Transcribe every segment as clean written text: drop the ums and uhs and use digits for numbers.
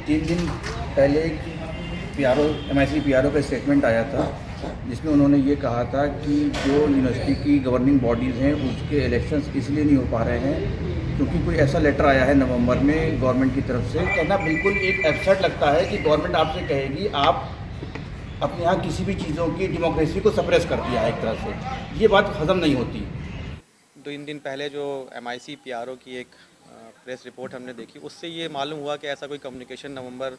3 दिन पहले PRO MIC PRO का स्टेटमेंट आया था, जिसमें उन्होंने ये कहा था कि जो यूनिवर्सिटी की गवर्निंग बॉडीज़ हैं उसके इलेक्शंस इसलिए नहीं हो पा रहे हैं क्योंकि कोई ऐसा लेटर आया है नवंबर में गवर्नमेंट की तरफ से। कहना बिल्कुल एक एब्सर्ड लगता है कि गवर्नमेंट आपसे कहेगी आप अपने यहाँ किसी भी चीज़ों की डेमोक्रेसी को सप्रेस कर दिया है एक तरह से, ये बात हजम नहीं होती। 2 दिन पहले जो एमआईसी पीआरओ की एक प्रेस रिपोर्ट हमने देखी, उससे ये मालूम हुआ कि ऐसा कोई कम्युनिकेशन नवंबर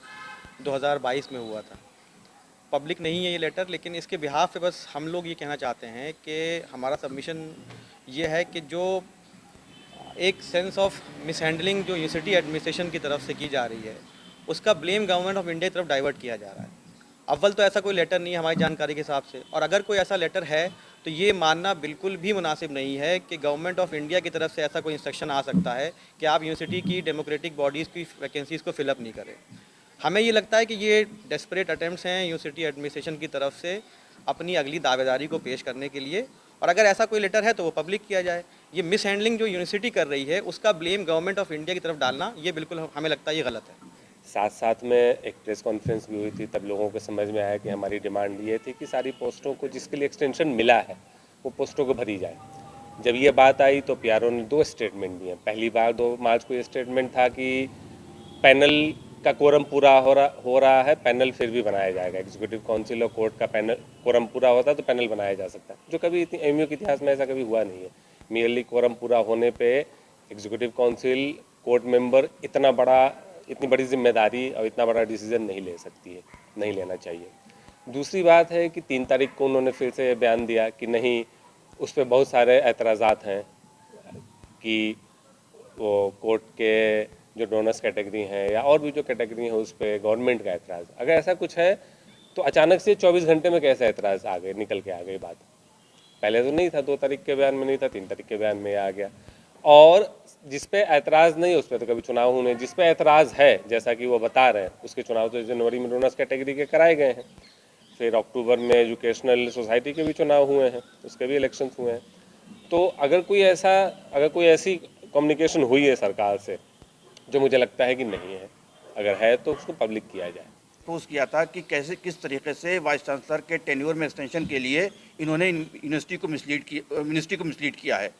2022 में हुआ था। पब्लिक नहीं है ये लेटर, लेकिन इसके बिहाफ पे बस हम लोग ये कहना चाहते हैं कि हमारा सबमिशन ये है कि जो एक सेंस ऑफ मिसहैंडलिंग जो यूनिवर्सिटी एडमिनिस्ट्रेशन की तरफ से की जा रही है, उसका ब्लेम गवर्नमेंट ऑफ इंडिया की तरफ डाइवर्ट किया जा रहा है। अव्वल तो ऐसा कोई लेटर नहीं है हमारी जानकारी के हिसाब से, और अगर कोई ऐसा लेटर है तो ये मानना बिल्कुल भी मुनासिब नहीं है कि गवर्नमेंट ऑफ इंडिया की तरफ से ऐसा कोई इंस्ट्रक्शन आ सकता है कि आप यूनिवर्सिटी की डेमोक्रेटिक बॉडीज़ की वैकेंसीज़ को फिलअप नहीं करें। हमें ये लगता है कि ये डेस्परेट अटैम्प्ट्स हैं यूनिवर्सिटी एडमिनिस्ट्रेशन की तरफ से अपनी अगली दावेदारी को पेश करने के लिए, और अगर ऐसा कोई लेटर है तो वो पब्लिक किया जाए। ये मिस हैंडलिंग जो यूनिवर्सिटी कर रही है उसका ब्लेम गवर्नमेंट ऑफ इंडिया की तरफ डालना, ये बिल्कुल हमें लगता है ये गलत है। साथ साथ में एक प्रेस कॉन्फ्रेंस भी हुई थी, तब लोगों को समझ में आया कि हमारी डिमांड ये थी कि सारी पोस्टों को जिसके लिए एक्सटेंशन मिला है वो पोस्टों को भरी जाए। जब ये बात आई तो पीआरओ ने 2 स्टेटमेंट दिए। पहली बार 2 मार्च को ये स्टेटमेंट था कि पैनल का कोरम पूरा हो रहा है, पैनल फिर भी बनाया जाएगा। एग्जीक्यूटिव काउंसिल और कोर्ट का पैनल कोरम पूरा होता है तो पैनल बनाया जा सकता है, जो कभी एमयू के इतिहास में ऐसा कभी हुआ नहीं है। मियरली कोरम पूरा होने पे एग्जीक्यूटिव काउंसिल, कोर्ट मेंबर इतनी बड़ी जिम्मेदारी और इतना बड़ा डिसीजन नहीं ले सकती है, नहीं लेना चाहिए। दूसरी बात है कि 3 तारीख को उन्होंने फिर से बयान दिया कि नहीं, उस पर बहुत सारे एतराज़ात हैं कि वो कोर्ट के जो डोनर्स कैटेगरी हैं या और भी जो कैटेगरी हैं उस पर गवर्नमेंट का एतराज़। अगर ऐसा कुछ है तो अचानक से 24 घंटे में कैसे एतराज़ आ गए, निकल के आ गई बात? पहले तो नहीं था, 2 तारीख के बयान में नहीं था, 3 तारीख के बयान में आ गया। और जिस पे ऐतराज़ नहीं उस पर तो कभी चुनाव होने, जिस पे ऐतराज़ है जैसा कि वो बता रहे हैं उसके चुनाव तो जनवरी में डोनर्स कैटेगरी के कराए गए हैं, फिर अक्टूबर में एजुकेशनल सोसाइटी के भी चुनाव हुए हैं, उसके भी इलेक्शंस हुए हैं। तो अगर कोई ऐसी कम्युनिकेशन हुई है सरकार से, जो मुझे लगता है कि नहीं है, अगर है तो उसको पब्लिक किया जाए। पोस्ट किया था कि कैसे किस तरीके से वाइस चांसलर के टेन्योर में एक्सटेंशन के लिए इन्होंने यूनिवर्सिटी को मिसलीड किया है।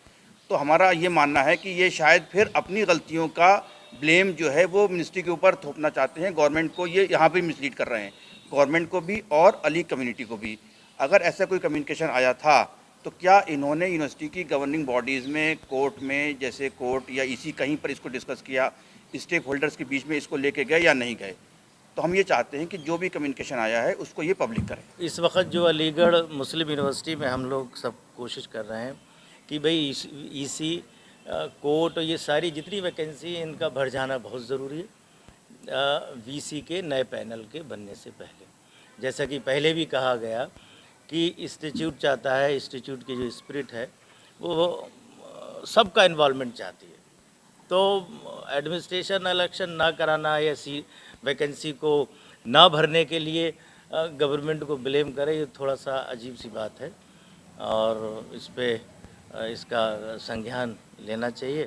तो हमारा ये मानना है कि ये शायद फिर अपनी गलतियों का ब्लेम जो है वो मिनिस्ट्री के ऊपर थोपना चाहते हैं, गवर्नमेंट को ये यहाँ भी मिसलीड कर रहे हैं, गवर्नमेंट को भी और अली कम्युनिटी को भी। अगर ऐसा कोई कम्युनिकेशन आया था तो क्या इन्होंने यूनिवर्सिटी की गवर्निंग बॉडीज़ में, कोर्ट में, जैसे कोर्ट या इसी कहीं पर इसको डिस्कस किया, स्टेक होल्डर्स के बीच में इसको लेके गए या नहीं गए? तो हम ये चाहते हैं कि जो भी कम्युनिकेशन आया है उसको ये पब्लिक करें। इस वक्त जो अलीगढ़ मुस्लिम यूनिवर्सिटी में हम लोग सब कोशिश कर रहे हैं कि भाई ईसी कोर्ट ये सारी जितनी वैकेंसी इनका भर जाना बहुत ज़रूरी है वीसी के नए पैनल के बनने से पहले। जैसा कि पहले भी कहा गया कि इंस्टीट्यूट चाहता है, इंस्टीट्यूट की जो स्पिरिट है वो सबका इन्वॉल्वमेंट चाहती है। तो एडमिनिस्ट्रेशन इलेक्शन ना कराना या वैकेंसी को ना भरने के लिए गवर्नमेंट को ब्लेम करे, ये थोड़ा सा अजीब सी बात है और इस पे इसका संज्ञान लेना चाहिए।